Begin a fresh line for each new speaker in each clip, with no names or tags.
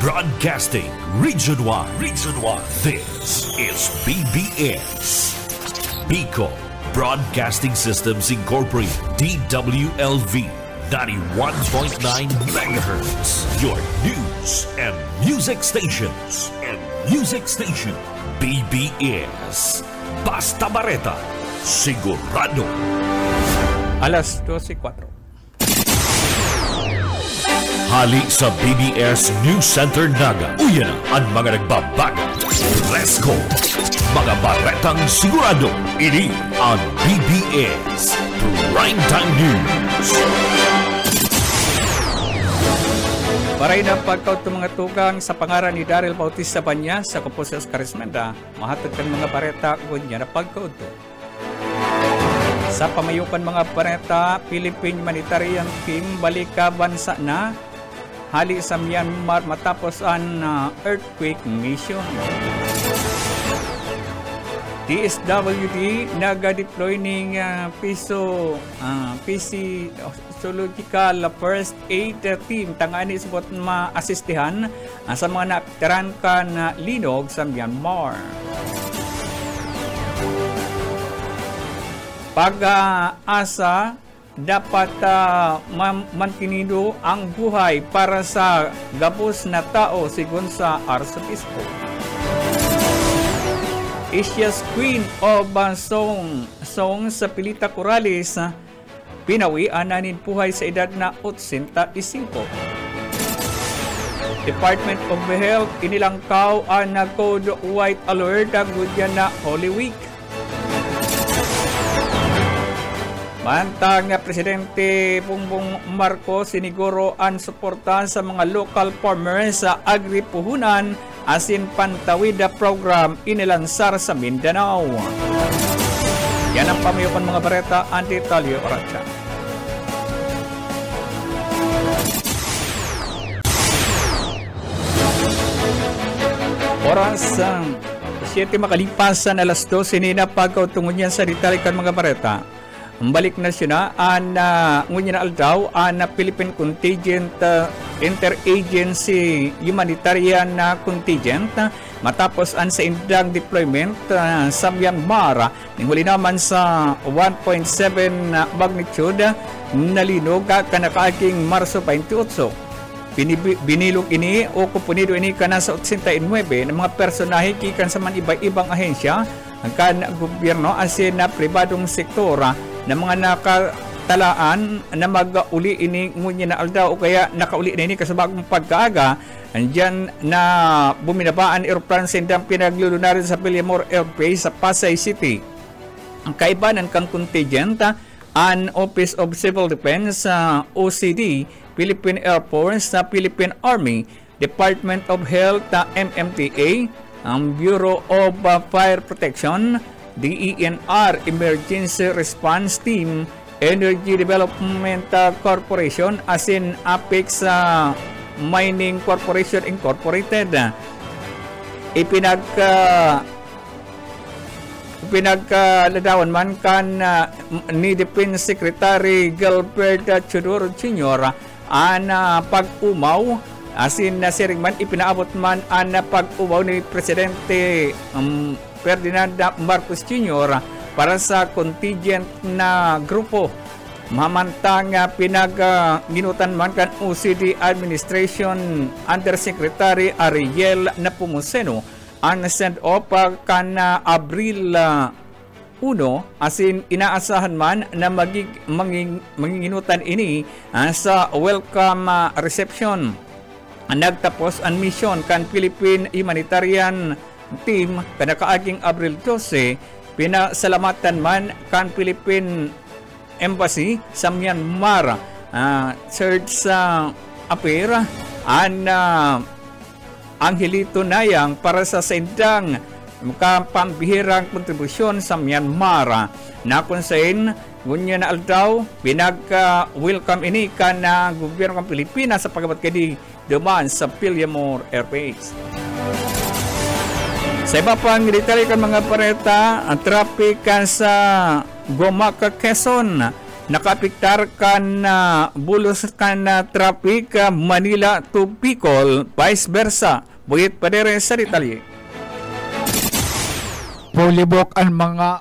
Broadcasting Region 1. Region 1. This is BBS. Bicol Broadcasting Systems Incorporated. DWLV 91.9 MHz. Your news and music stations. BBS. Basta Bareta. Sigurado.
Alas 12:04.
Hali sa BBS News Center Naga. Uyan ang mga nagbabaga. Let's go! Mga baretang sigurado. Ini ang BBS Primetime News.
Paray na pagkaut mga tugang sa pangaran ni Daryl Bautista Banya sa Kapos Oscar Esmenda, mahatag kan mga bareta kunya na pagkaut. Sa pamayukan mga bareta, Philippine Humanitarian Team balik ka bansa na hali sa Myanmar matapos ang earthquake mission. DSWD naga-deploy ng physiological first aid team tangani subot ma-asistihan sa mga napteran kan linog sa Myanmar. Pag-asa dapat mantinido ang buhay para sa gabos na tao sigon sa Arzobispo. Asia's Queen of Song sa Pilita Corrales pinawian na nin buhay sa edad na 85. Department of Health inilangkaw ang Code White Alert agudyan na Holy Week. Mantang nga Presidente Bongbong Marcos siniguro ang suporta sa mga local farmers sa agripuhunan asin pantawida program inilansar sa Mindanao. Yan ang pamayukan mga bareta anti-Talio Oracha. Oras 7 makalipasan alas 12 nina pagkautungon niya sa ditalikan mga bareta. Balik na siya na ngunya na aldaw na Philippine Contingent Interagency Humanitarian Contingent matapos an sa indang deployment sa Myanmar huli naman sa 1.7 magnitude nalinog kanakaaging Marso 28. Binilog ini o kupunido ini kana sa 89 ng mga personahe kikan sa man iba-ibang ahensya kan gobyerno asin na pribadong sektor na mga nakatalaan na mag-uli ini ngunya na aldaw o kaya nakauli na ini kasabagong pagkaaga andyan na buminabaan aeroplan sindang pinaglulunarin sa Villamor Air Base sa Pasay City. Ang kaibanan kang contingent an Office of Civil Defense OCD, Philippine Air Force, Philippine Army, Department of Health MMDA, ang Bureau of Fire Protection, DENR Emergency Response Team, Energy Development Corporation, asin Apex Mining Corporation Incorporated. Ipinagkaladawan man kan ni Defense Secretary Gilbert Chodoro Jr. Pag-umaw asin na siringman ipinaabot man ang pag-umaw ni Presidente Ferdinand Marcos Jr. para sa contingent na grupo. Mamantang pinag-ginutan man kan OCD Administration Undersecretary Ariel Nepomuceno ang send-off kan Abril 1 asin inaasahan man na manginginutan ini sa welcome reception. Nagtapos ang mission kan Philippine Humanitarian Team kanakaaging Abril 12 pinasalamatan man kan Philippine Embassy sa Myanmar third sa appear Angelito Nayang para sa sendang pambihirang kontribusyon sa Myanmar na kunsain ngunya na aldaw pinag-welcome ini kan gobyerno ng Pilipinas sa pagkabat kadi duman sa Villamor Air Base. Sa iba pang detalye kan mga pareta, ang traffic sa Gomaca, Quezon nakapiktar kan bulos kan traffic Manila to Bicol, vice versa. Buyit padere sa detalye.
Pulibok ang mga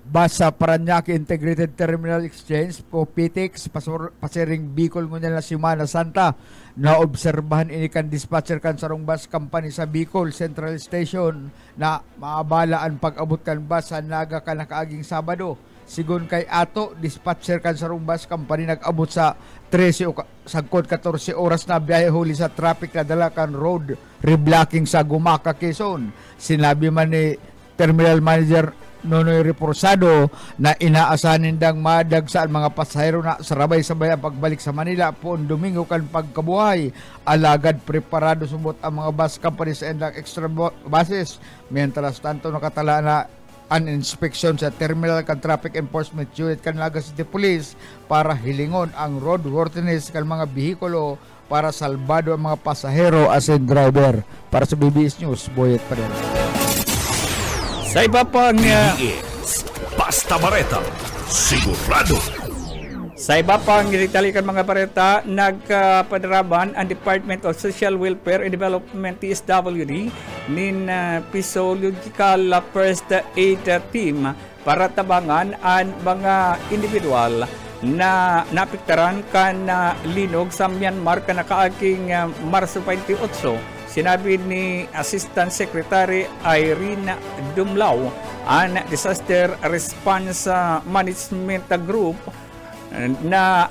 bus sa Parañaque Integrated Terminal Exchange po PTEX pasiring Bicol ngunyan na Semana Santa na obserbahan ini kan dispatcher kan sarong bus company sa Bicol Central Station na maabala ang pag-abot kan bus sa Naga kan nakaaging Sabado. Sigun kay Ato, dispatcher kan sarong bus company nag-abot sa 13 o sagkod 14 oras na biyahe huli sa traffic na dala kan road reblocking sa Gumaca, Quezon. Sinabi man ni Terminal Manager Nonoy Reporsado na inaasanin dang madagsa ang mga pasahero na sarabay-sabay ang pagbalik sa Manila poon Domingo kan pagkabuhay. Alagad preparado sumot ang mga bus company sa endang extra buses. Mientras tanto nakatala na an inspection sa terminal kan traffic enforcement unit kan Naga City Police para hilingon ang roadworthiness kan mga bihikulo para salbado ang mga pasahero as in driver. Para sa BBS News, Boyet pa rin.
Sa iba pang
Basta Bareta, sigurado.
Sa iba pang italikan mga bareta, nagpadaraban ang Department of Social Welfare and Development DSWD nin Physiological First Aid Team para tabangan ang mga individual na napiktaran kan linog sa Myanmar ka nakaaking Marso 28. Sinabi ni Assistant Secretary Irene Dumlao ang Disaster Response Management Group na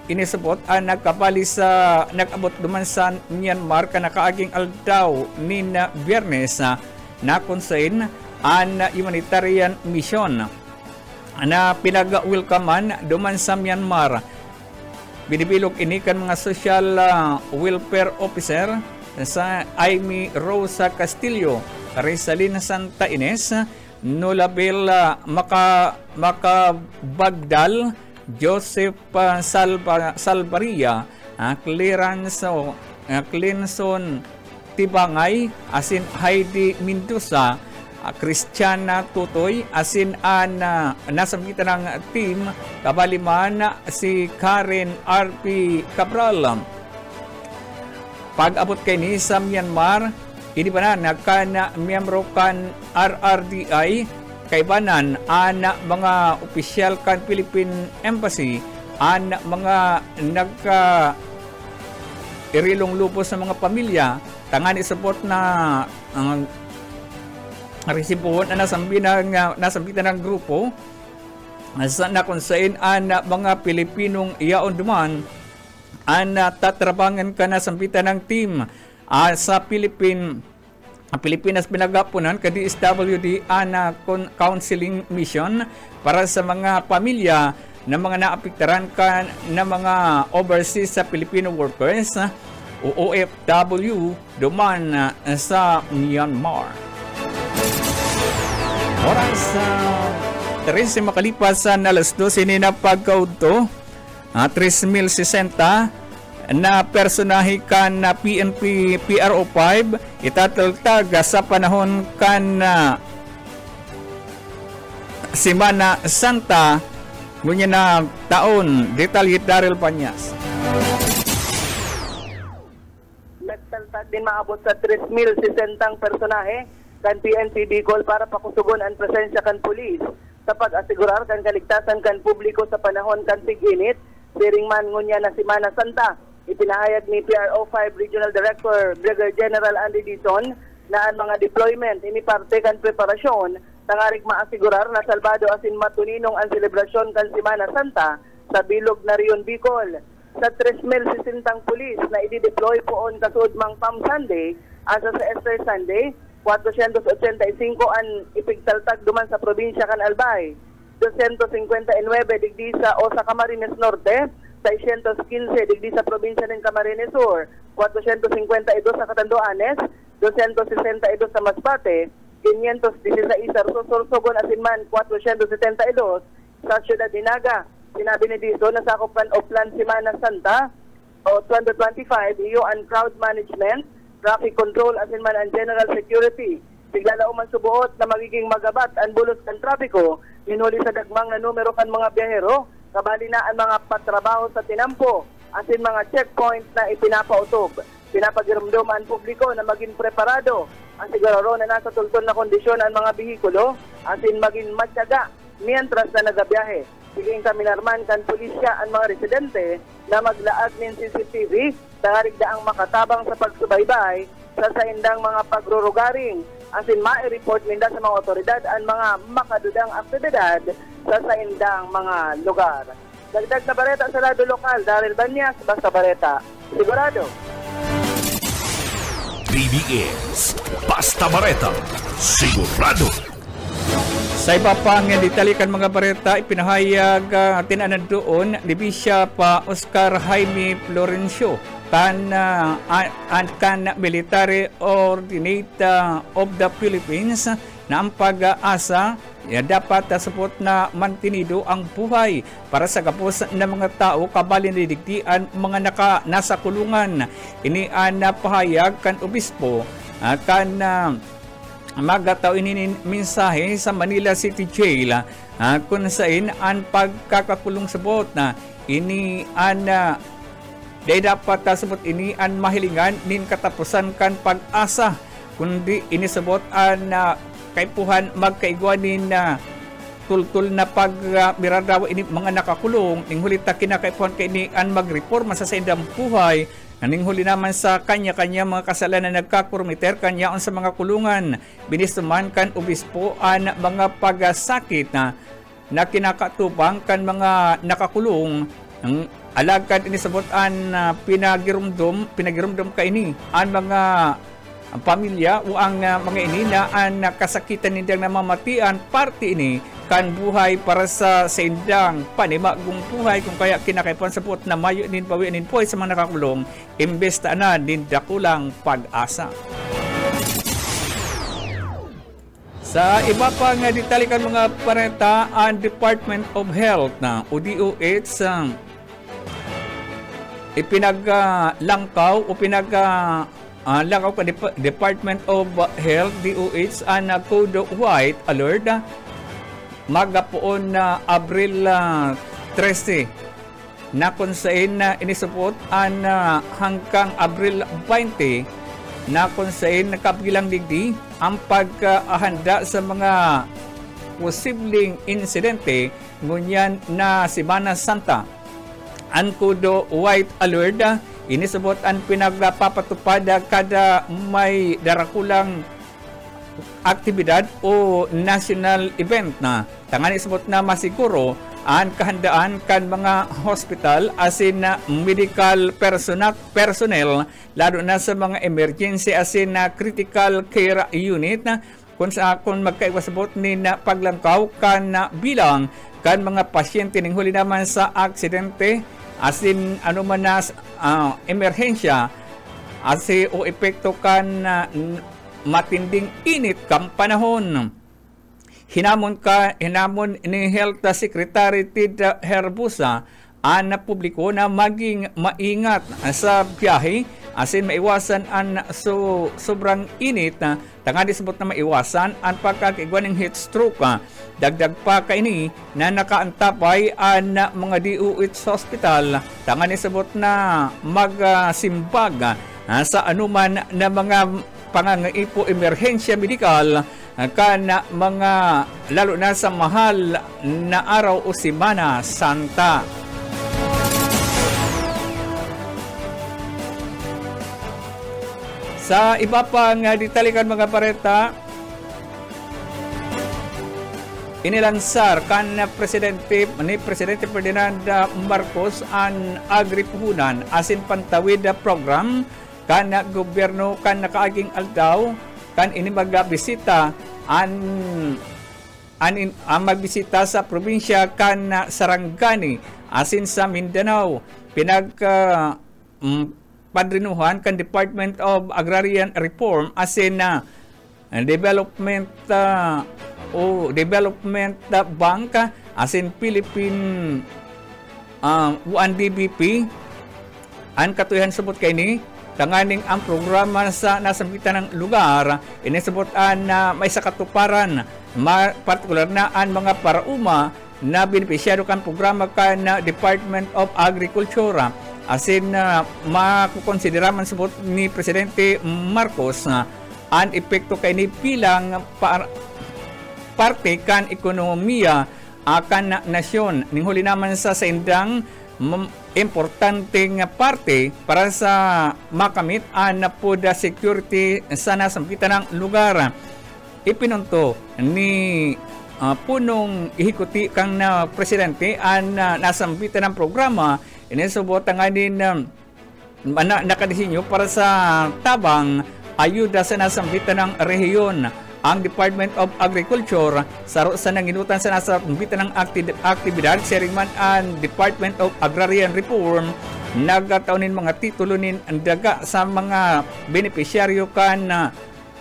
inisabot ang nagkabali sa nag-abot duman sa Myanmar ka nakaaging aldaw ni Biyernes na konsain ang humanitarian mission na pinag-welcomean duman sa Myanmar. Binibilog ini kan mga social welfare officer sa Amy Rosa Castillo, Rizalina Santa Ines, Nolabel Macabagdal, Joseph Salvaria, Clinson Tibangay, asin Heidi Mendoza, Christiana Tutoy, asin nasamgitan ng team, kabaliman si Karen R.P. Cabral. Pag-abot kay ni sa Myanmar, ini pa na kan miyembro kan RRDI, kaibanan an mga opisyal kan Philippine Embassy, an mga irilong lupos sa mga pamilya, tangan isuport na resibuhon na nasambitan ng grupo sa nakunsain an mga Pilipinong iyaon duman ang tatrabangan ka na sambitan ng team sa Pilipinas pinagapunan ka DSWD ang counseling mission para sa mga pamilya na mga naapektaran ka na mga overseas sa Filipino workers o OFW duman sa Myanmar. Oras 13 makalipas na alas 12 ni na pagkaudto 3,060 na personahe kan na PNP PRO5 itataltag sa panahon kan Semana Santa ngunya na taon. Detalye Daryl Panyas.
Nagtaltag din maabot sa 3,060 personahe kan PNP Bicol para pakusugon ang presensya kan pulis sa pag-asigurar kan kaligtasan kan publiko sa panahon kan tig-init siring man ngunya na Semana Santa. Ipinahayag ni PRO5 Regional Director Brigadier General Andy Dizon na ang mga deployment ini parte kan preparasyon tangarig maasigurar na salbado asin matuninong ang selebrasyon kan Semana Santa sa bilog na Rion Bicol. Sa 3,060 pulis na i-deploy poon kasud mang Palm Sunday asa sa Easter Sunday, 485 ang ipigtaltag duman sa probinsya kan Albay. 259 digdi sa Camarines Norte, 615 digdi sa probinsya ng Camarines Sur, 452 sa Catanduanes, 262 sa Masbate, 516 sa Sorsogon Asinman, 472 sa Ciudad de Naga. Sinabi ni Dizon na sakupan o plan Semana Santa o 2025 iyo ang crowd management, traffic control asinman ang general security. Bigla man subuot na magiging magabat ang bulos ng trapiko, minuli sa dagmang na numero kan mga biyahero, kabali na ang mga patrabaho sa tinampo, asin mga checkpoint na ipinapautob. Pinapagirumdum ang publiko na maging preparado, ang siguro na nasa tultol na kondisyon ang mga bihikulo, asin maging matyaga mientras na nagabiyahe. Siging kami narman kan pulisya ang mga residente na maglaag ng CCTV, tangarigdaang makatabang sa pagsubaybay sa saindang mga pagrurugaring. Asin ma-report ninda sa mga otoridad ang mga makadudang aktibidad sa saindang mga lugar. Dagdag na bareta sa lado lokal, Daryl Banyas, Basta Bareta, sigurado.
BBS Basta Bareta, sigurado.
Sa iba pang ditalikan mga bareta, ipinahayag tinanan doon ni Bishop Oscar Jaime Florencio kan military ordinate of the Philippines na ang pag-asa dapat support na mantinido ang buhay para sa kapos ng mga tao kabali nidigdian mga nasa kulungan. Ini ang pahayag kan obispo kan magataw ini mensahe sa Manila City Jail kung saan ang pagkakakulong sabot na ini an day dapat sabot ini an mahilingan nin katapusan kan pag-asa kundi ini sabot an kaipuhan magkaigwanin na tultul na pagmiradaw ini mga nakakulong ning huli ta kinakaipuhan kay ini an magreforma sa saindang buhay. Naning huli naman sa kanya-kanya mga kasalanan na nagkakurumiter kanyaon sa mga kulungan. Binistuman kan obispo ang mga pagsakit na kinakatubang kan mga nakakulong. Ang alagad inisabot ang pinagirumdum ka ini ang mga ang pamilya o ang mga ini na ang kasakitan nindang namamatian parte ini kan buhay para sa indang panimagong buhay kung kaya kinakaipan sa puot na mayo nin pawinin po sa mga nakakulong imbes na din dakulang pag-asa. Sa iba pa nga ditalikan mga parenta ang Department of Health na o DOH ipinaglangkaw o langaw pa Department of Health DOH ang Code White Alert magapoon na Abril 13 na kung saan inisupot ang hanggang Abril 20 na kung saan nakabilang digdi ang pagkahanda sa mga posibleng insidente ngunyan na Semana Santa. Ang Code White Alert inisubot ang pinagpapatupad kada may darakulang aktibidad o national event na tangan isubot na masiguro ang kahandaan kan mga hospital asin na medical personnel lalo na sa mga emergency asin na critical care unit na kung magkaiwasabot ni na paglangkaw kan na bilang kan mga pasyente ning huli naman sa aksidente asin anuman na emerhensya asi o epekto kan matinding init kang panahon. Hinamon ni Health Secretary Ted Herbusa ang publiko na maging maingat sa biyahe asin maiwasan ang sobrang init na tangan disabot na maiwasan ang pagkakaigwan ng heat stroke. Dagdag pa kaini na nakaantapay ang mga DOH hospital tangan disabot na magsimbag sa anuman na mga pangangaipo emerhensya medikal kana mga lalo na sa mahal na araw o Semana Santa. Sa iba pang ditalikan mga pareta, inilansar kan ni Presidente Ferdinand Marcos ang agripuhunan asin pantawid program kan gobyerno kan nakaaging aldaw kan ini magbisita ang magbisita sa probinsya kan Sarangani asin sa Mindanao padrinuhan kan Department of Agrarian Reform asin na Development Bank asin Philippine UNDBP ang katuyan subot kay ni tanganing ang programa sa nasambitan ng lugar inisubot na may sakatuparan partikular na ang mga parauma na benepisyado kan programa kan Department of Agriculture. Asin makukonsidera man subot ni Presidente Marcos ang epekto kay ni bilang parte kan ekonomiya akan nasyon. Ning huli naman sa indang importanteng parte para sa makamit ang food security sa nasampitan ng lugar. Ipinunto ni punong ihikuti kang na presidente ang nasampitan ng programa inisubot nga din nakadesinyo para sa tabang ayuda sa nasampitan ng rehiyon. Ang Department of Agriculture sa nanginutan sa nasampitan ng aktibidad sharing man ang Department of Agrarian Reform nagkataunin mga titulo nin ang daga sa mga benepisyaryo kan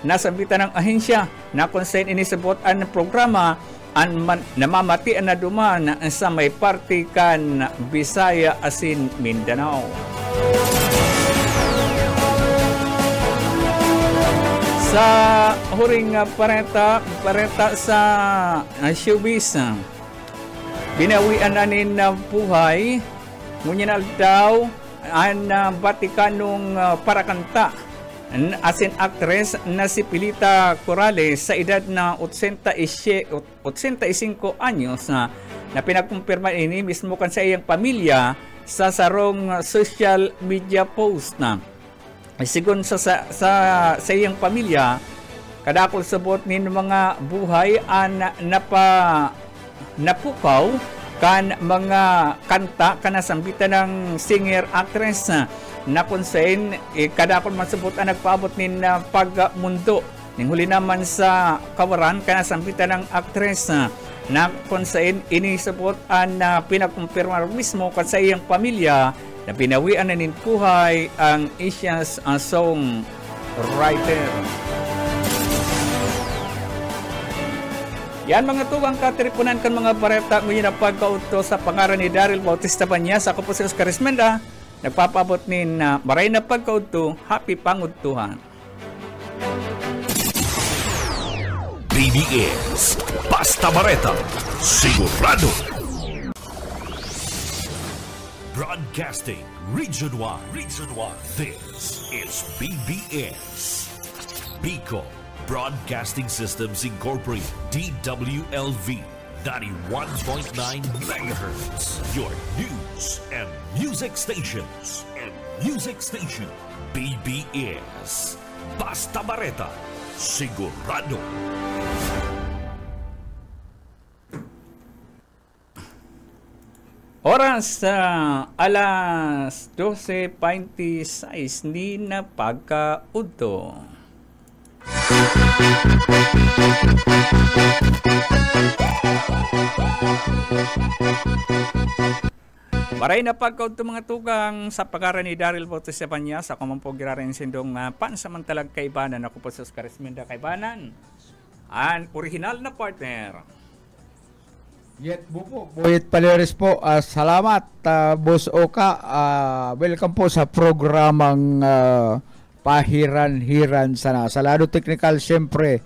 nasampitan ng ahensya na konsen inisubot ang programa ang namamati na duman sa may parte kan Bisaya asin Mindanao. Sa huring pareta sa showbiz, binawian na nin buhay ngunyan daw ang Vaticanong parakanta asin actress na si Pilita Corrales sa edad na 85 anyos na pinagkumpirma ini mismo kan sa iyang pamilya sa sarong social media post na sigon sa iyang pamilya kadakol sabot nin mga buhay an napukaw kan mga kanta kanasambitan ng singer actress na konsen kadakol masabot ang nagpaabot nin pagmundo ning huli naman sa kawaran kanasambitan ng actress na konsen inisabot ang pinagkumpirma mismo kan sa iyang pamilya na binawian na nin buhay ang Asia's song writer. Yan mga tuwang katiripunan kan mga bareta ngayon na pagkauto sa pangaran ni Daryl Bautista Banyas. Ako po si Oscar Esmenda. Nagpapabot nin maray na pagkauto. Happy Pangutuhan.
BBS Basta Bareta Sigurado. Broadcasting Region 1. This is BBS Bicol Broadcasting Systems Incorporated, DWLV 91.9 MHz. Your news and music stations. BBS Basta Bareta Sigurado.
Oras alas 12:26 ni na pagkaudto. Maray na pagkaudto mga tugang sa pagkaran ni Daryl Bautista Banyas. Ako man po girarin sindong pansamantalag kaibanan. Ako po sa Oscar Esmenda kaibanan. Ang original na partner.
Yet po, Boyet Paleres po. Salamat, Boss Oka. Welcome po sa programang Pahiran-Hiran sana. Sa lado technical, siyempre,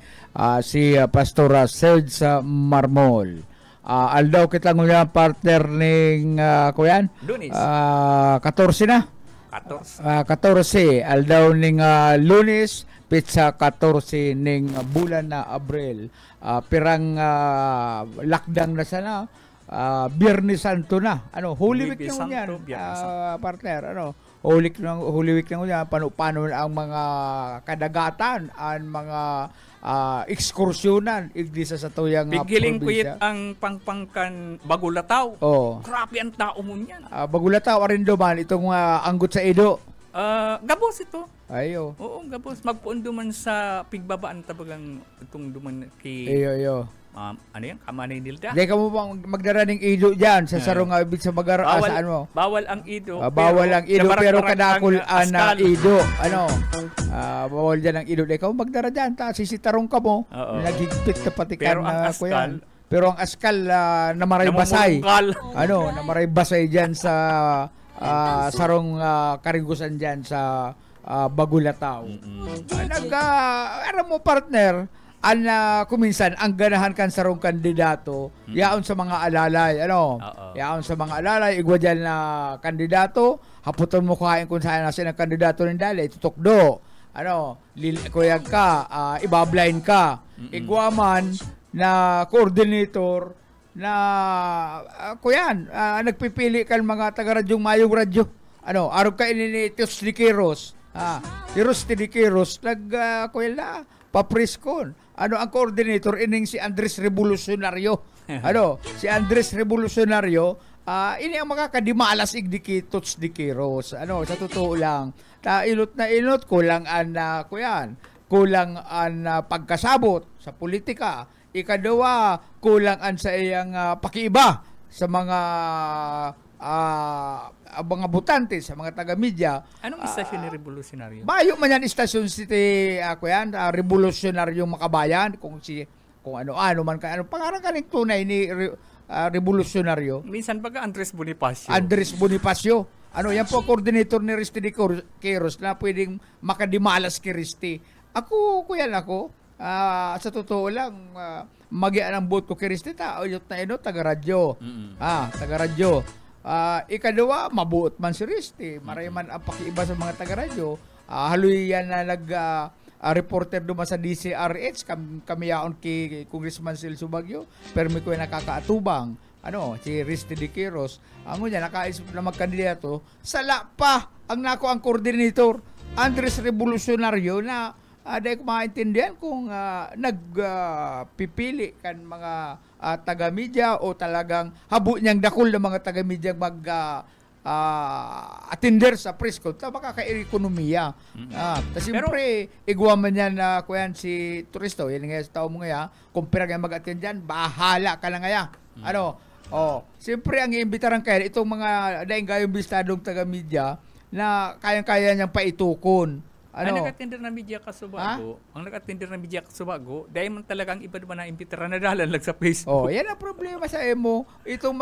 si Pastor Serge Marmol. Aldaw kita ngulang partner ng kuyan?
Lunes.
14 na. 14. Aldaw ng Lunes. Pizza 14 ning bulan na Abril. Pirang lakdang na sana. Biyernes Santo na. Holy Week na yan. Partner, Holy Week na yan. Paano ang mga kadagatan, ang mga ekskursyonan igdisa sa tuyang
Pigiling kuyit ang pangpangkan Bagulataw. Grabe ang tao mo niyan.
Bagulataw arin duman itong anggot sa Edo.
Gabos ito.
Ayo.
Oo, gabos. Magpuon duman sa pigbabaan tabagang itong duman kay...
Iyo.
Ano yan? Kamanay nilda?
Hindi ka mo bang magdaraning Ido dyan sa sarong ibig sa saan mo?
Bawal ang Ido.
Bawal ang Ido pero kadakol na Ido. Bawal dyan ang Ido. Hindi ka mo magdara dyan. Sisitarong ka mo. Naghigpit na patikan na kuyan. Pero ang askal na maray basay. Na maray basay dyan sa sarong karigusan dyan sa Bagulataw. Alam mo partner, kuminsan ang ganahan kan sarong kandidato yaon sa mga alalay yaon sa mga alalay igwa dyan na kandidato haputon mo kain kung saan nasa ng kandidato ng dali tutukdo kuyag ka ibablind ka igwa man na coordinator na nagpipili kan mga taga-radyong mayong radyo arog ka ini Tios Liqueros si Rusty Liqueros papriskon ang coordinator ining si Andres Revolucionario si Andres Revolucionario ini ang makakadimalas igdiki Tots Liqueros sa totoo lang ilot na ilot kulang an pagkasabot sa politika ikadawa kulang an sa iyang pakiiba sa mga butante sa mga taga-media.
Anong istasyon ni Revolutionaryo?
Bayo man yan istasyon City Revolutionaryo Makabayan kung ano man pangarang kaning tunay ni Revolutionaryo.
Minsan baga Andres Bonifacio.
Yan po coordinator ni Risty de Queiroz na pwedeng makadimalas kay Risty. Ako sa totoo lang magian ang boto kay Risty taga-radyo. Taga-radyo. Ikadawa, mabuot man si Risty. Maray man ang pakiiba sa mga taga-radyo. Haloy yan na reporter duma sa DCRH. Kami yaon kay Congressman Celso Bagyo. Pero may ko nakakaatubang. Si Risty de Queiroz. Niya, nakaisip na magkandidato. Sala pa ang coordinator. Andres Revolucionario na dahil ko maintindihan kung nagpipili kan mga taga-media o talagang habo niyang dakol ng mga taga-media attender sa press con makaka-ekonomiya. Siyempre, igwa man yan na si Turisto, yan nga sa tao mo nga, kung pera nga mag-attend dyan, bahala ka lang nga. Siyempre, ang iimbitaran kaya, itong mga daing gayong bistadong taga-media na kayang-kaya niyang paitukon.
Ang nag-attender ng media Kasubago, dahil man talagang iba naman na imbitara na dalan lang sa Facebook.
Yan ang problema sa emo. Itong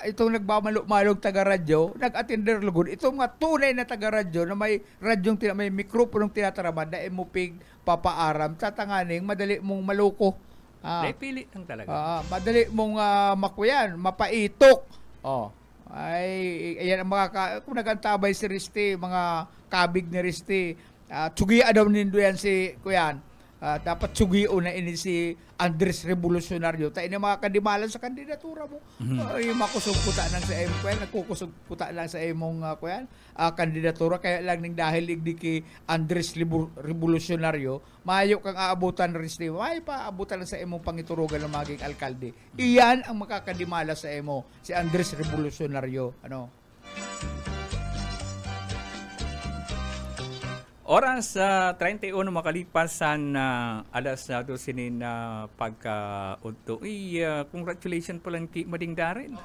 itong nagbamalok-malok taga-radyo, nag-attender lugod. Itong mga tunay na taga-radyo na may radyong may mikroponong tinataraman, dahil mo pig papaaram, tatanganing, madali mong maloko.
Dahil pili lang talaga.
Madali mong mapaitok. Ayan ang kung nagantabay si Risty, mga kabig ni Risty, tsugiya daw nindo yan si Kuyan. Dapat tsugiyo na ini si Andres Revolucionario. Tayo na makakadimalan sa kandidatura mo. Makusog puta lang sa imo Kuyan. Nagkukusog puta lang sa imong Kuyan. Kandidatura. Kaya lang ning dahil igdi ki Andres Revolucionario, mayo kang aabutan Risty. May pa aabutan lang sa imong pangiturugan ng maging alkalde. Iyan ang makakadimala sa imo. Si Andres Revolucionario.
Oras 31 makalipas na alas 12 na pagka-udto. Congratulations po lang kay Mading Darin.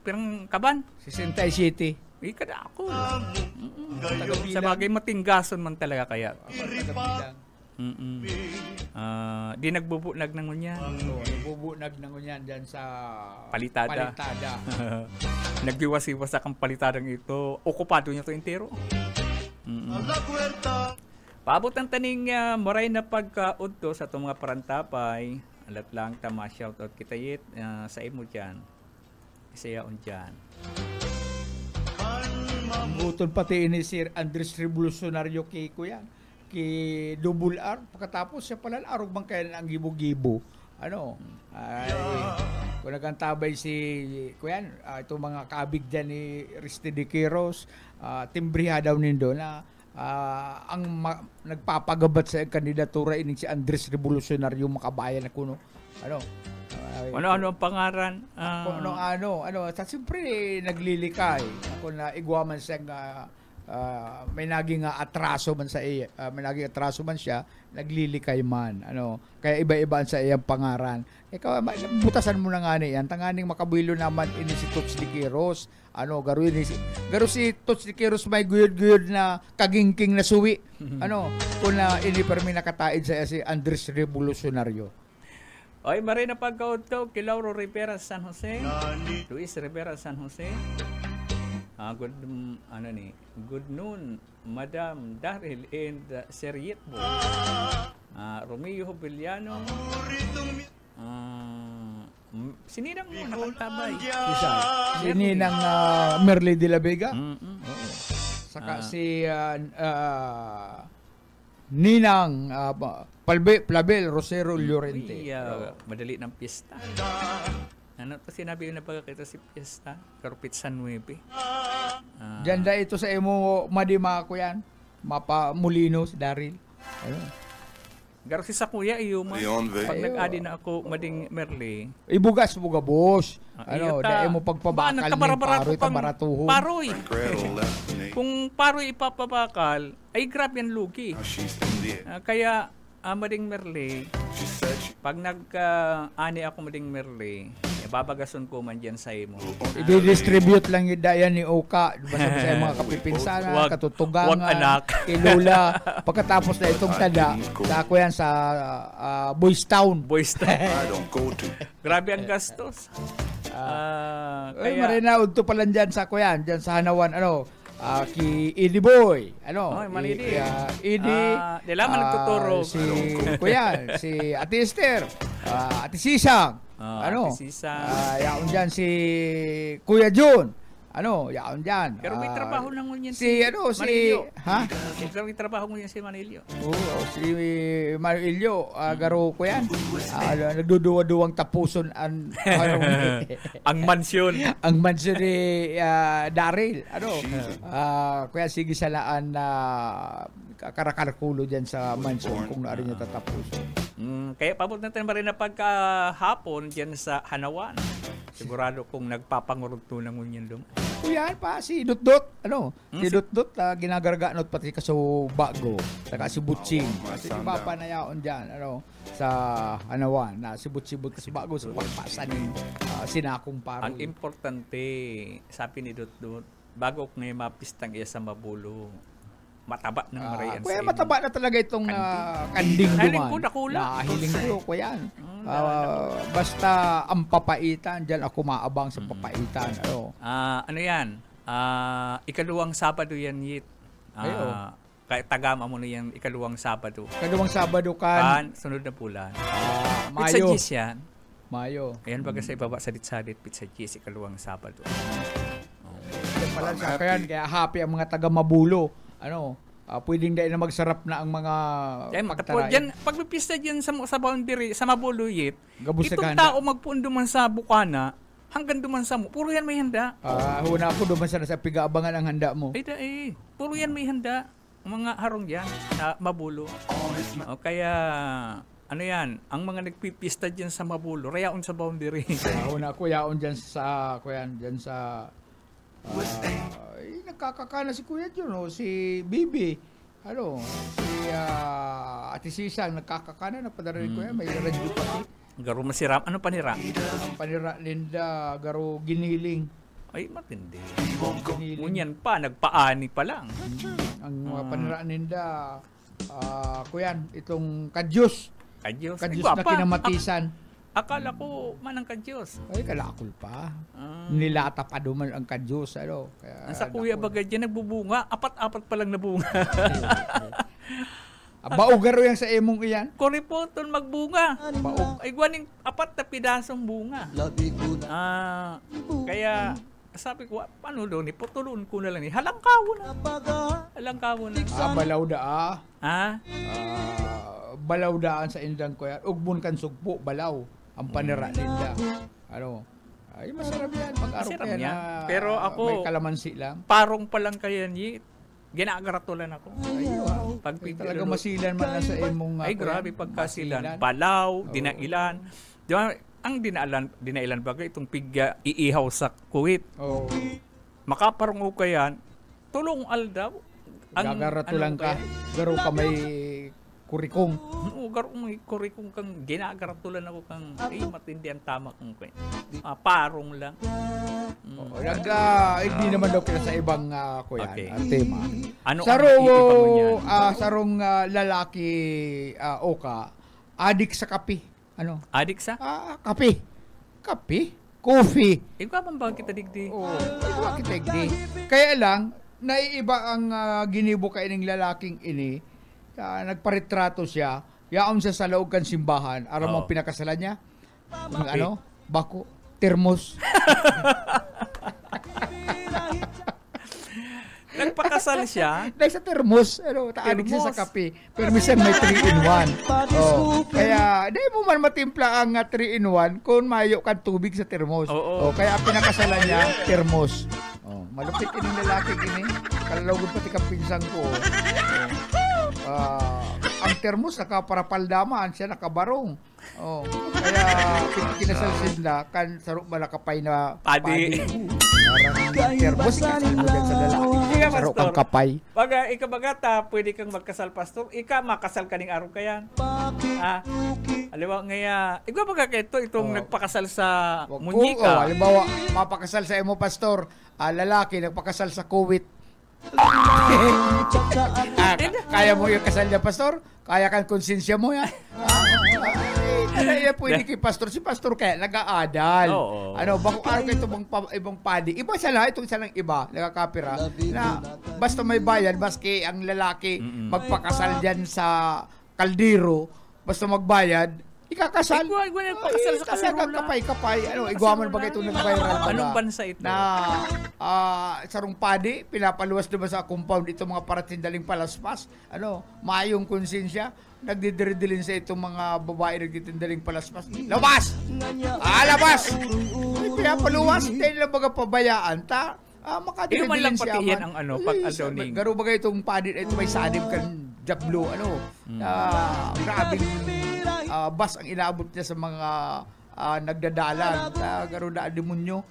Pirang kaban?
67.
Kada ako. Sa bagay matinggason man talaga kaya. Di nagbubunag ng ngunyan.
Nagbubunag ng ngunyan dyan sa
Palitada. Nagdiwas-iwas ang palitadang ito. Okupado niya ito entero. Paabot ang taning moray na pagkaudto sa itong mga parantapay. Alat lang tama, shoutout kita yit sa imo dyan. Isayaon dyan.
Butol pati ini si Andres Revolucionario Kiko yan. Ki Double R. Pagkatapos siya pala arog bang kaya ang gibo-gibo. Kung nagantabay si Kuyan, itong mga kabig dyan ni Risty de Queiroz, timbriha daw nindo na nagpapagabat sa kandidatura ining si Andres Revolucionario Makabayan na kuno.
Ano ang pangaran?
Siyempre naglilikay. Ako na igwaman siya may naging atraso man sa iya, may naging atraso man siya, naglilikay man. Kaya iba-iba sa iyang pangaran. Ikaw, butasan mo na nga yan. Tanganing makabuilo naman ini si Tots de Queiroz. Garo si Tots de Queiroz may guyod-guyod na kagingking na suwi. Kung ini permi nakataid sa si Andres Revolucionario.
Oy, maray na pagkaudto kay Lauro Rivera San Jose. Luis Rivera San Jose. Good noon, Madam Daryl and Sir Yitbo. Romeo Villano, sininang mo nakagtabay.
Si Ninang Merly de la Vega. Saka si Ninang Plabel Rosero Llorente.
Madali ng piyesta. Ano to sinabi yung napagkakita si piyesta? Karupit San 9.
Diyan da ito sa imo madima ko yan. Mapa Molino si Daryl. Ayun.
Garo si sa kuya iyo man. Pag nag-adi na ako mading Merly.
Ibugas mo boss.
Iyo
Da imo pagpabakal ni paroy tabaratuhon.
Paroy. Kung paroy ipapabakal, ay grabe yan lugi. Kaya mading Merly, pag nag-ani ako mading Merly, babagason ko man dyan sa imo.
I-distribute lang yung daya ni Oka. Basta sa mga kapipinsana, katutugangan, kilula. Pagkatapos na itong tada, ako yan sa Boys Town.
Grabe ang gastos.
Kaya marinaod to pala dyan sa ako yan. Dyan sa Hanawan, ki Edie Boy.
Manidi.
Edie.
Dilaman nagtuturo.
Si Kuya, si Ate Esther, Ate Sisang. Yaon dyan si Kuya Jun. Yaon dyan.
Pero may trabaho lang mo yan
si
Manilio.
Ha?
May trabaho mo yan si Manilio.
Oo, si Manilio. Garo ko yan. Nagduduwa-duwang tapuson ang
mansyon.
Ang mansyon ni Daryl. Kaya sige salaan na karakarkulo dyan sa mansyon kung naarin niya tatapuson.
Kaya pabot natin ba rin na pagkahapon dyan sa Hanawan. Sigurado kung nagpapangurugto ng unyan doon.
Yan pa, si Dutdut. Si Dutdut, ginagarganot pati kaso bago. Saka si Butching. Si iba pa na yaon dyan, sa Hanawan. Si Butching kasi bago sa pagpasan ni Sinakong Paro.
Ang importante, sabi ni Dutdut, bago ko ngayon mapistang iya sa Mabulo, mataba ng Marayan sa imo.
Mataba na talaga itong kanding duman.
Hiling ko, nakula.
Hiling ko yan. Basta ang papaitan, dyan ako maabang sa papaitan.
Ano yan? Ikaluwang Sabado yan, Yit. Tagama mo na yan, ikaluwang Sabado.
Ikaluwang Sabado kan?
Sunod na bulan.
Mayo.
Pizza Gis yan.
Mayo.
Ayan baga sa ibaba, salit-salit, Pizza Gis, ikaluwang Sabado.
Pala sa kaya happy ang mga taga Mabulo. Pwedeng dahil na magsarap na ang mga
pagtarain. Pagpipista dyan sa boundary, sa Mabuluyit, itong
handa.
tao magpundo man sa Bukana, hanggang duman sa mo, puro yan may handa.
Huna ako duman sa pigaabangan ang handa mo.
Puro yan may handa. Mga harong yan sa Mabulo. Kaya, yan, ang mga nagpipista dyan sa Mabulo, rayaon sa boundary.
Huna ako yaon dyan sa, dyan sa, nagkakakana si Kuya Jun, si Bibi, si Ate Sisang, nagkakakana na padararin ko yan, may radyo pati.
Garo masira, ano panira?
Ang panira, Linda, garo giniling.
Ay, matindi. Ngunyan pa, nagpaani pa lang.
Ang panira, Linda, Kuyan, itong kadyos.
Kadyos
na kinamatisan.
Akala ko manang kadyos.
Ay, kalakol pa. Nilata pa duman ang kadyos. Kaya,
sa Kuya bagay dyan, nagbubunga. Apat-apat pa lang nabunga.
Baugaro yan sa emong iyan.
Kuripoton magbunga. Ay, guwaning apat na pidasong bunga. Kaya, sabi ko, paano doon? Iputulun ko na lang. Halangkawon na.
Balaw da balaw daan sa indang ko yan. Ugbon kan sugpo, balaw. Ang panira nila. Ay, masarap yan. Pag-araw kaya na
pero ako,
may kalamansi lang.
Parong pa lang kaya niya. Ginagaratulan ako.
Ay, talaga masilan man lang sa imong...
Ay, grabe pagkasilan. Balaw, dinailan. Di ba, ang dinailan bagay, itong pigya iihaw sa kuwit. Makaparong ko yan, tulong aldaw.
Gagaratulan ka. Garo ka may kurikong.
Garo may kurikong kang ginagaratulan ako kang matindi ang tama kong parong lang.
Hindi naman daw kaya sa ibang tema. Sarong lalaki Oka, adik sa kape.
Adik sa?
Kape. Coffee.
Ikaw bang kita digdi?
Ikaw kita digdi. Kaya lang, naiiba ang ginibo kayo ng lalaking ini. Nagparetrato siya. yaon siya sa loob kan simbahan. Aram
Oo.
ang pinakasalan niya? Kung
Kape.
bako, termos.
Nagpakasal siya.
Dahil sa termos, taanig siya sa
Termos.
kape. Pero minsan may 3-in-1. Oh, kaya, di mo man matimpla ang 3-in-1 kung mayo kan tubig sa termos.
Oo.
Oh, kaya ang pinakasalan niya, termos. Oh, malupit ining lalaki ini. Kalalawag pati kang pinsang ko. Ang termos nakaparapaldaman, siya nakabarong. Oh, kaya kinasal sila kan sarok malakapay na
Padi.
Parang termos kasi sa lalaki.
Kaya,
Sarok
Pastor.
ang kapay.
Baga, ikabagata, pwede kang magkasal, pastor. Ika, makasal ka ning araw kayan. Aliwa ngaya. Ikaw baga itong nagpakasal sa
Oo,
munyika.
halimbawa, mapakasal sa imo pastor, lalaki nagpakasal sa kuwit. Kaya mo yung kasal niya, pastor? Kaya kan konsensya mo yan? Kaya pwede kay pastor. Si pastor kaya nag-aadal.
Oo.
Bako araw kayo itong ibang padi. Iba siya lahat, itong isa lang iba, nagkakapira, na basta may bayan, baski ang lalaki magpakasal dyan sa kaldero, basta magbayad, ikakasal.
Ikaw nagpakasal sa kaserula.
Kapay. Iguaman ba itong nag-viral?
Anong bansa ito?
Na sarong padi, pinapaluwas diba sa compound ito mga paratindaling palaspas. Maayong konsensya, nagdidiridilin sa itong mga babae nagtitindaling palaspas. Labas! Labas! Ay, pinapaluwas, dahil lang baga pabayaan,
Iyo man lang
makadiridilin siya
pati yan
man.
ang pag adoning.
Garo ba itong padi, ito may sanib kan jablo, grabing bas ang inaabot niya sa mga nagdadalan, garo na demonyo.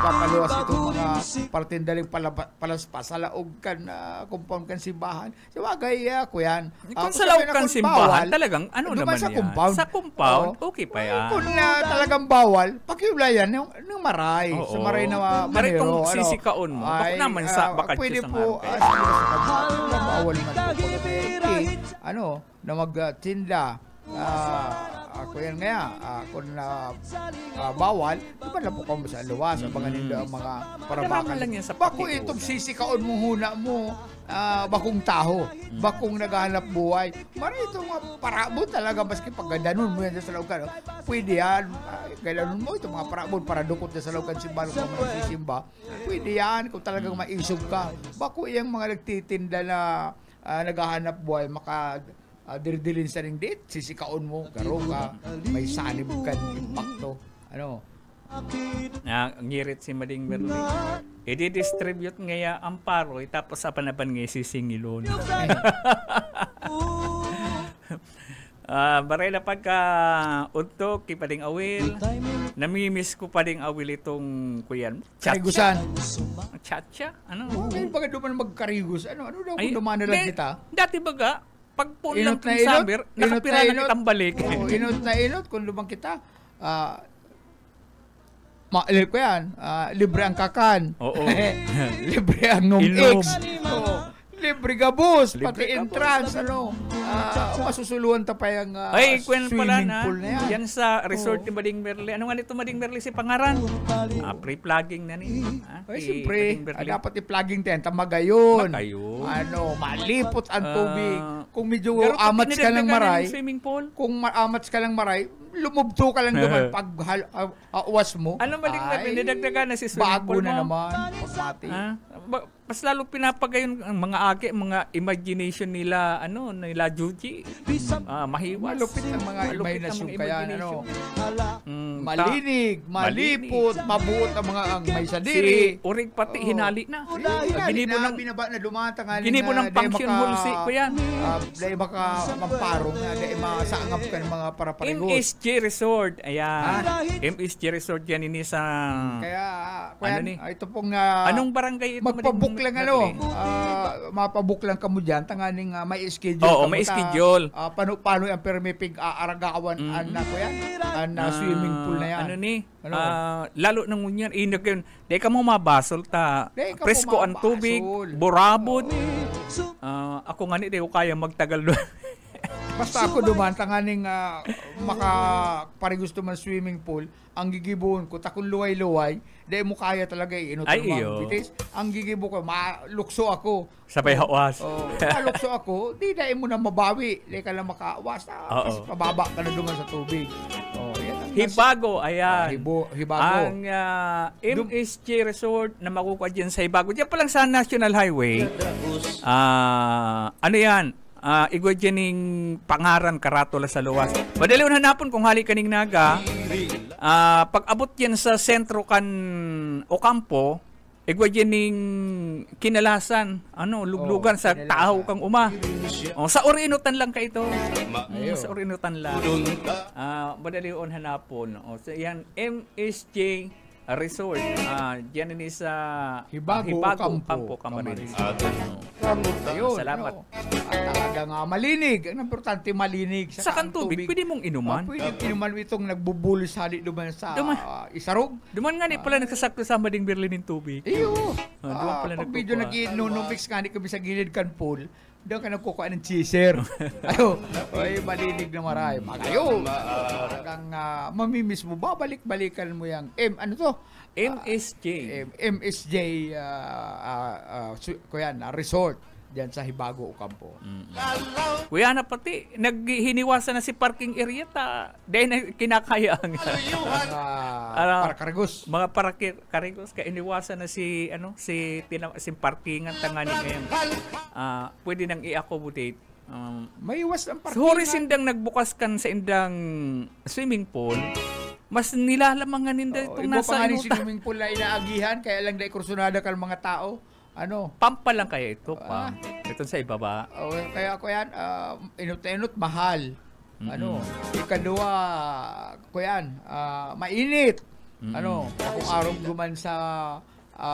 Papaluwas itong mga partindaling palaspas sa laog kan compound kan simbahan. Sabagay ako yan.
Kung sa laog kang simbahan, talagang naman
sa
yan?
compound.
Sa compound, okay pa yan.
Kung talagang bawal, pakiulayan ng maray.
Oo.
Sa maray na
Maray kung
manero,
sisikaon mo, baka naman sa bakadyo
pwede
sa
po, bawal man po. Na magtinda. Ako yan nga, kung bawal, di ba na po kamo sa luwas, abangan nila ang mga parabakan.
Kailangan lang yan sa
Bako
pakiulam.
itong sisikaon mo huna mo, bakong taho, bakong naghahanap buhay. Maray itong mga parabon talaga, maski pag ganun mo yan sa laukan. Pwede yan, ganun mo itong mga parabon para dukot na sa laukan simbahan kung mga nagsisimba. Pwede yan, kung talagang maisog ka. Bako yung mga nagtitinda na naghahanap buhay, dirdilin sa ring date, sisikaon mo, garo ka, may sanib ka impacto.
Ngirit si Mading Berli. I-distribute ngaya ang paroy, tapos sa panapan ngayon sisingilon. Baray na pagka untok, kipading awil. Namimiss ko pa ding awil itong kuyan.
Karigusan.
Chacha?
Ngayon baga duman magkarigos. Ano daw kung duman na lang kita?
Dati baga, pagpun ng
Inot na
saber,
inot,
nakapira
inot na
na
inot.
kitang balik.
Inot na inot kung lumang kita. Ko yan, libre ang kakan.
Oo.
Libre ang nung
Inom.
X. Libre gabos,
Libre
pati
gabos,
entrance, masusuluan ta pa yung
Ay, kwen pala
swimming
na.
pool na yan.
Yan sa resort ni Mading Berli. Ano nga nito Mading Berli si pangaran? Pre-plugging na ni.
Ay, siyempre,
Mading Berli.
dapat i-plugging tent, magayon.
Magayon.
Malipot ang tubig. Kung medyo
Pero pag
amats ka lang
dinadagdagan
maray,
ng swimming pool,
kung amats ka lang maray, lumubto ka lang naman pag uwas mo.
ano Mading Berli? Dinadagdagan na si swimming
Bago
pool
na
mo.
naman. Pagmati.
Mas lalo pinapagayon ang mga age, mga imagination nila, nila Juji. Mahiwas.
Malupit ang mga
Malupit ang
imaginasyon
mga
kaya,
imagination.
Malinig, malipot, mabuot ang mga ang may sadiri.
Si Urig pati, hinali na.
Ginibo ng binaba na lumata nga.
Ginibo ng function hall si Kuyan.
Dahil baka magparong na, dahil masangap ka ng mga paraparigot.
MSG Resort. Ayan. MSG Resort yan ini sa...
Kaya,
Ano ni?
ito pong
Anong barangay ito?
magpabook lang mapabook lang kamo dyan tanganing may schedule.
Oo, may schedule.
Paano ang permipig aaragawan na ko yan? Swimming pool na yan.
Ano ni? Lalo nang unyan, di ka mo mabasol ta.
Di ka mo
Presko ang
mabasol.
tubig, burabot. Ako nga ni, di ko kaya magtagal doon.
Basta ako duman, tanganing makapari gusto man swimming pool, ang gigibuhon ko, takong luway-luway, dahil mo kaya talaga inot
Ay,
ng mga
iyo.
bitis. Ang gigibo ko, malukso ako.
Sabay hawas.
Malukso ako, di dahil mo na mabawi. Di ka lang makaawas. Kasi pababa ka na dungan sa tubig. Yan ang
Hibago, ayan.
Hibago.
Ang MSG Resort na makukuha dyan sa Hibago. Diyan pa lang sa National Highway. Ano yan? Igwa dyan ng Pangaran, Karatula sa luwas. Madaliw hanapon kung hali kaning naga. Pag abot yan sa sentro kan Ocampo, igwa dyan ng Kinalasan. Luglugan sa tao kang uma. Sa Orinutan lang ka ito. Sa Orinutan lang. Madaliw hanapon. So yan, MSJ Resort. Diyan ni sa
Hibago,
Ocampo, Camarines. Salamat.
Talagang malinig. Ang importante malinig.
Sa kan tubig, pwede mong inuman.
Pwede inuman itong nagbubulis hali duman sa Isarog.
Duman nga ni pala nagsasakto sa Mading Berlin ng tubig.
Iyo.
Duman pala
Pag video
nagkukuha.
nag-inunumix nga ni kami sa gilid kan pool, doon ka nagkukuha ng cheeser. Ay, malinig na maray. Magayo. Talagang mamimiss mo. Babalik-balikan mo yung ano to?
MSJ.
MSJ resort diyan sa Hibago, Ocampo.
Kuya na pati, naghiniwasan na si parking area dahil kinakaya ang
Para Karagos.
mga parakarigos ka iniwasan na si parkingan tangani ngayon. Pwede nang i-accommodate.
May iwas ang
Sa
parking.
Horisindang nagbukas kan sa indang swimming pool, mas nilalamangan ninda itong
Ibo
nasa
pa nga ni
inutan.
swimming pool na inaagihan, kaya lang dahil kursunada ka ng mga tao.
Pampa lang kaya ito, pam. Ito sa ibaba.
Kaya ako yan, inot mahal. Ikadua, ko yan, mainit. Kung araw guman sa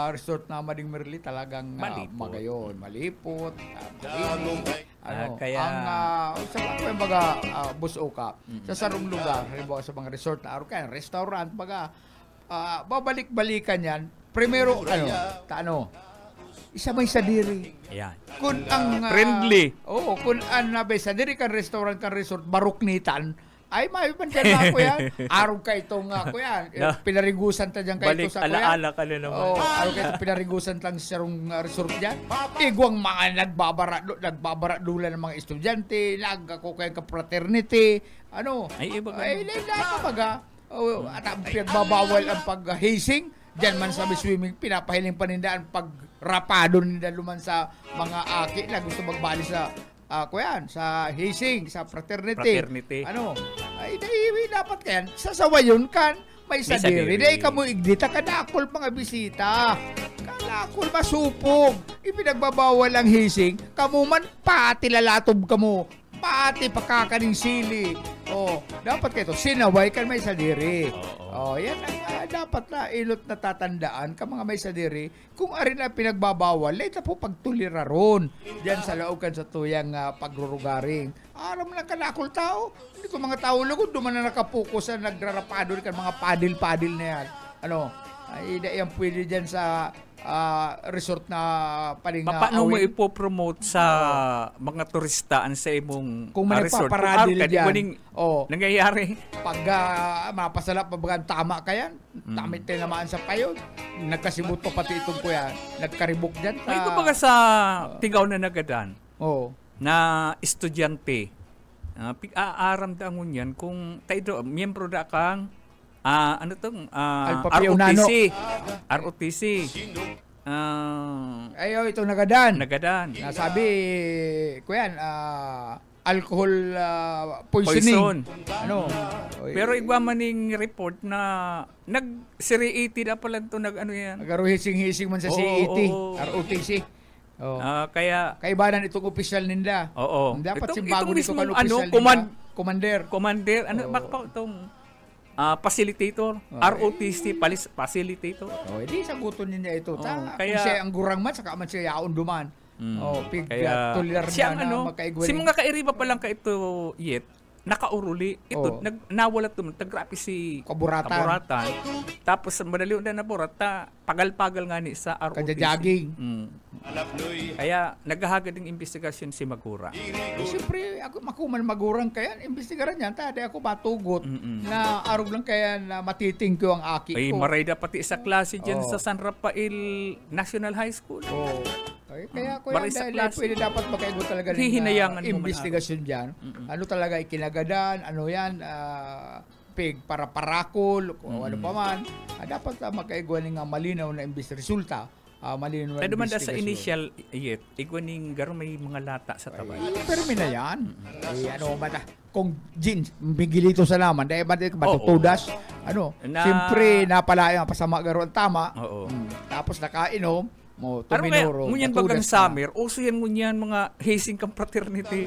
resort na Mading Merli, talagang magayon, malipot,
kaya
sa mga baga buso ka, sa sarong lugar, halimbawa sa mga resort na araw kaya, restaurant, baga, babalik-balikan yan. Primero, isa may sadiri.
Ayan.
Kung ang
Friendly.
kung ang may sadiri kan restaurant kan resort baruknitan, ay may pandyan na ako yan. Araw ka itong ako yan. Pinarigusan ta dyan kayo
Balik
sa
alaala ka na naman.
araw ka itong pinarigusan tang sarong resort dyan. Igwang mga nagbabara dula ng mga estudyante, ako kayo ka-fraternity,
Ay, iba ka.
baga. At pinagbabawal ang pag-hazing. Diyan man sabi swimming, pinapahiling panindaan pag rapado nila luman sa mga aki na gusto magbali sa sa hazing, sa fraternity. Ay dapat kayan sasawayon kan may sadiri. Dahil ka mo igdita kadakol mga bisita. Kadakol masupog. Ipinagbabawal ang hazing, kamo man pati lalatob kamo. Pati pakakaning sili. Dapat kayo sinaway kan may sadiri. Yan ang dapat na ilot na tatandaan ka mga may sadiri. Kung arin na pinagbabawal, ito po pagtulira ron. Diyan sa laokan sa tuyang pagrurugaring. Aram lang kanakol tao. Hindi ko mga tao lugod, duman na nakapokus na nagrarapado kan mga padil-padil na yan. Ay yan pwede dyan sa resort na paling
Paano mo ipopromote sa mga turistaan sa imong
kung may
resort?
nagpaparadil dyan,
nangyayari.
pag mapasala pag tama ka yan, tamit tinamaan sa payon, nagkasibuto pati itong kuya, nagkaribok dyan.
Ay, ito baga sa Tigaw na Nagadan, na estudyante, aaramdaman yan kung tayo, miyembro na kang ROTC.
Itong Nagadan. Nasabi ko yan, alcohol poisoning.
Pero igwa maning report na nag-CREAT na pala ito yan.
Nagaruhising-hising man sa CET, ROTC.
Kaya
kaibanan itong opisyal nila. Dapat simbago dito kan opisyal nila. Commander.
Bakit itong facilitator, ROTC facilitator.
Hindi saguton niya ito.
Kaya
kung siya ang gurang man, saka man siya yaon duman.
Kaya
tulir
siyang
na magkaigwin.
si mga kairiba pa lang ka ito yet, nakauruli. Ito,
Oh.
nawalat naman. Tagrapi si
Kaburatan.
Tapos, madali na naburata, pagal-pagal nga ni sa ROTC.
Kadya-jogging.
Kaya, naghahagad ng investigasyon si Magura.
Siyempre, ako makuman magurang kaya, imbestigaran yan, tada ako matugot na arog lang kaya na matiting ko ang aki
Ay,
ko.
maray na pati sa klase dyan
Oh.
sa San Rafael National High School.
Oh. Ay, kaya ko
Maray
yan
sa
dahil
klase.
pwede dapat makaigo talaga ng
Hihinayangan mo man
investigasyon dyan. Ano talaga ikinagadan, ano yan, pig para parakol, kung ano pa man. Dapat makaigo ng malinaw na resulta. Malinaw na
Pero man da sa
investigasyon.
initial yet, igwaning garo may mga lata sa tabay.
Permi na yan. Ano ba na? Kung Jin, bigilito sa naman, dahil ba matutudas? Ano? Siyempre, napalaya ang pasama garo ang tama.
Oo.
Tapos nakainom, mo
Pero kaya,
tuminuro.
ngunyan bagang summer, uso yan ngunyan mga hazing kang fraternity.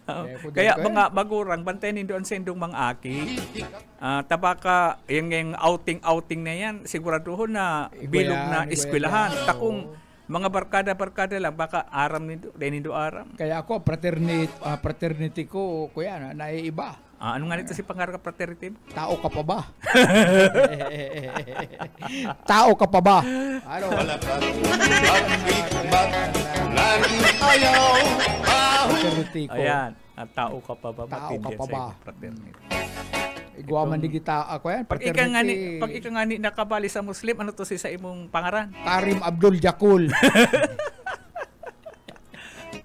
Oo. Kaya mga bagurang, bantayan doon sa indong mga aki. Tabaka, yung outing na yan, siguraduho na bilog na eskwelahan. Takong mga barkada lang, baka aram nindo aram.
Kaya ako, fraternity ko, kuya, naiiba.
Ano nga nito si pangarap fraternity?
Tao ka pa ba? Tao ka pa ba? Ano? Fraternity ko.
Ayan, tao ka pa ba?
Tao ka pa
Matindi
ba?
sa fraternity.
Iguaman di kita ako yan.
Pag ika nga ni nakabali sa Muslim, ano to si sa imong pangaran?
Karim Abdul Jakul.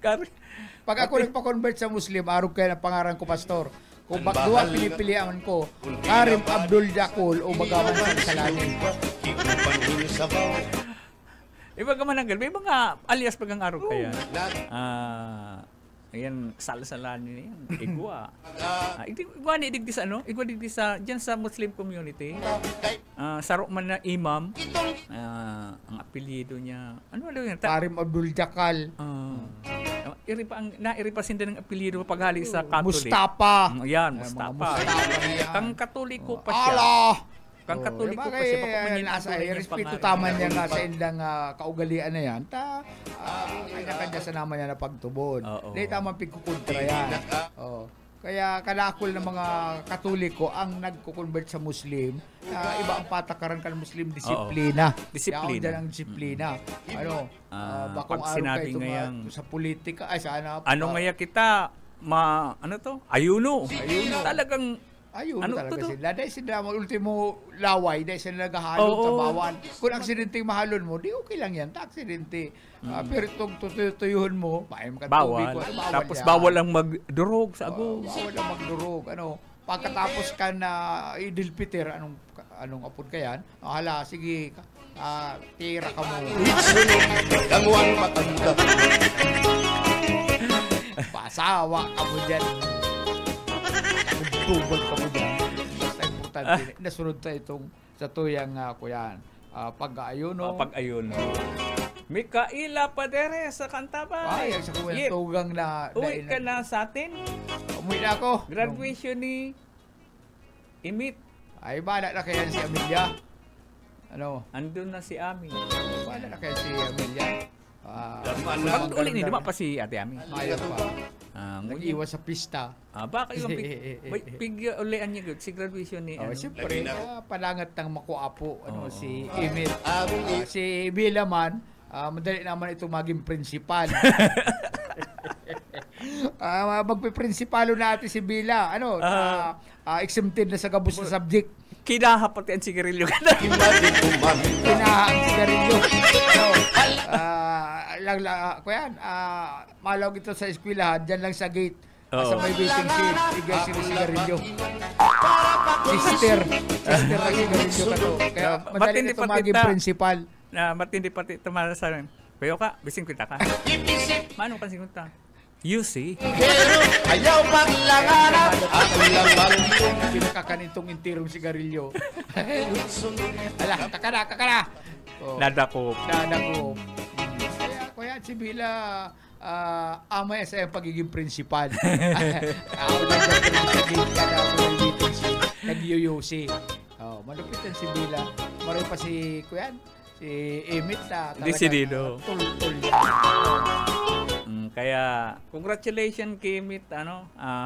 Kari.
Pag ako nagpa-convert sa Muslim, arog kaya na pangaran ko, pastor. Kung bakduwa pinipilian ko, Karim Abdul Jakul o Bagaman sa Salanin.
Iba ka man may mga alias pag ang araw kaya. Ayan, salsalan niya yan. Igwa. Igwa ni digdi sa ano? Igwa digdi sa, dyan sa Muslim community. Sarok man na imam. Ang apelyido niya. Ano yan?
Karim Abdul Jakal.
Nairi pa sinda ng apelyido paghali sa Catholic.
Mustafa.
Yan, Mustafa. Kang Katoliko pa siya.
Allah!
Kang Katoliko pa siya.
Nasa respeto tama niya nga sa indang kaugalian na yan. Kanya-kanya sa naman niya na pagtubon. Dahil tamang pagkukontra yan. Kaya kalakol ng mga Katoliko ang nagko-convert sa Muslim, iba ang patakaran kan Muslim, disiplina.
Disiplina.
Dyan ang disiplina. Ano?
Pag sinabi ngayang
sa politika, ay sana.
ano ngaya kita, ano to? Ayuno. Talagang
Ayun
ano
talaga
to?
sila. Dahil sila, ultimo laway, dahil sila naghahalon sa bawal. Kung aksidente mahalon mo, di okay lang yan. Aksidente. Pero itong tutuyuhon mo,
bawal. Tapos bawal ang magdurog sa agong.
Bawal ang magdurog. Ano, pagkatapos ka na Idil Peter, anong apod ka yan? Hala, sige, tira ka mo. Pasawa ka mo dyan. Tubol ka mo dyan. Basta importante. Nasunod tayo itong sa tuyang ko yan. Pag-ayuno.
Pag-ayuno. Mikaela Padere sa Cantabay.
Ay, sa kuya tugang na.
Uwi ka na sa atin.
Umuwi na ako.
Graduation ni Imit.
Ay, bala na kaya si Amelia. Ano?
Andun na si Ami.
Bala na kaya si Amelia.
Pag-uli ni Dima pa si Ate Ami.
Ayaw pa. Nag-iwas sa pista.
Baka yung pig-ulian niya good, si graduation ni ano.
Siyempre, palangat ng makuapo si Emil. Si Bilaman, madali naman itong maging prinsipal. Magpiprinsipalo natin si Bila. Exempted na sa gabos na subject.
Kinaha pati ang sigarilyo ka na.
Kinaha ang sigarilyo. Malawag ito sa eskwelahan, dyan lang sa gate. Sa may waiting sheet, igay sila sigarilyo. Sister na sigarilyo ka to. Kaya madali ito maging principal.
Matindi pati tumara sa akin. Payo ka, bising kita ka. Manong pansin ko ta? You see?
Pero ayaw paglanganan. Ako lang malungkot.
Pinakakanitong intirong sigarilyo. Ala, kakana.
Nadako.
Kaya si Bila, amay sa pagiging principal. Ako nag-yoyosi. Malupitan si Bila. Maroon pa si Kuyan, si Emit na.
Decidido.
Tul.
Kaya congratulations Kimit,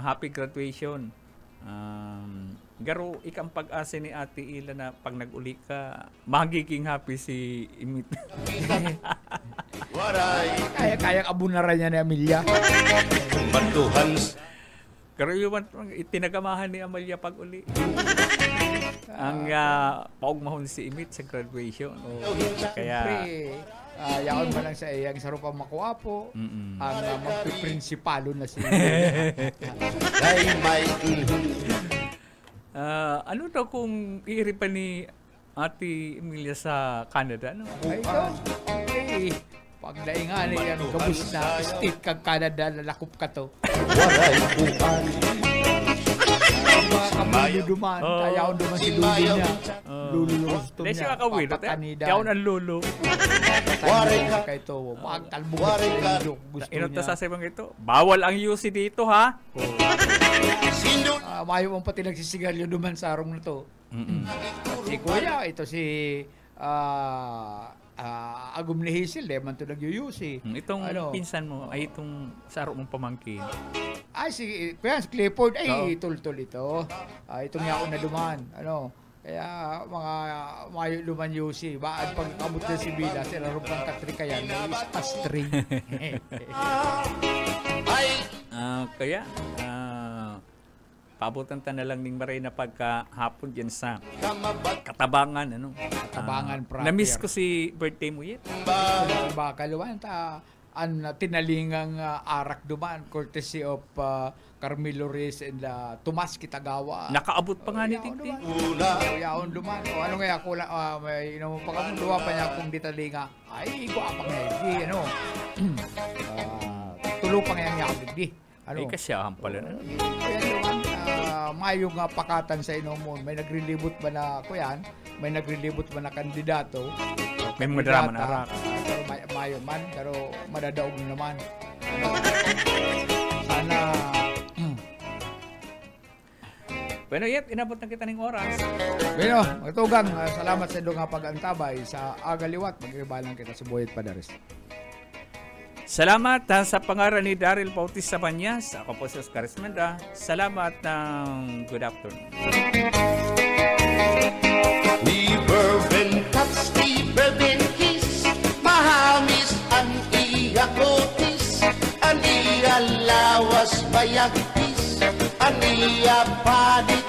happy graduation. Garo ikang pag-asa ni Ate Ila na pag nag-uli ka, magiging happy si Imit.
Kaya abunaran niya ni Amelia.
Bantuhan.
Pero yung itinagamahan ni Amelia pag uli. Ang paugmahon si Imit sa graduation. Kaya
yaon man lang sa iyang sarupang makuapo. Ang magpiprinsipalo na si
Ay, may
ano daw kung iiripan ni Ate Emilia sa Canada? No?
Ay, pagdaingan yan, gabus na state kag Canada, lalakop ka to.
waray buwan.
Kamulo duman, tayaw duman si Lulu niya. Lulu gusto
Dahil
niya.
siya kakawin.
Papatanidan.
Kaya ang lolo.
Waray ka.
Kay to, magtalbog
Waray ka.
gusto
Inota
niya.
sa sabang ito. Bawal ang UC dito, ha?
Sino?
Mayo mong pati nagsisigarilyo duman sa arong na to. Si Kuya, ito si Agum ni Hazel, man to nag-UC.
Itong pinsan mo ay itong saro mong pamangkin.
Ay, si Kuya, si Clifford,
Oo.
tul-tul ito. Itong yaon na duman. Kaya mga mayo luman UC, baan pag kamot na si Bila, sila rupang katrika yan, may string.
Ay,
Kaya, paabutan ta na lang ning maray na pagkahapon dyan sa
kamabat
Katabangan.
Katabangan proper.
Na-miss ko si birthday mo yet.
Ba kaluan an tinalingang arak duman courtesy of Carmelo Reyes and Tomas Kitagawa.
Nakaabot pa nga ni Tingting.
una.
Yaon duman. O ano kaya kula may pagkamunduwa pa niya kung ditalinga. Ay, guwapa nga hindi tulo pa nga yang di.
Ay, kasyahan pala na.
Kaya naman, mayong pakatan sa inomon. May nagrilibot ba na kuyan? May nagrilibot ba na kandidato?
May mga drama na arak.
Pero mayo man, pero madadaog na naman. Sana...
Bueno, yet, inabot na kita ng oras.
Bueno, magtugang. Salamat sa ilo nga pag-antabay sa agaliwat. Magribalang kita sa Buhit Padares.
Salamat sa pangaran ni Daryl Bautista Banyas. Ako po si Oscar Esmenda. Salamat ng good afternoon.
Di bourbon touch, di bourbon kiss. Mahamis ang iya kotis. Ang iya lawas bayagtis. Ang iya padik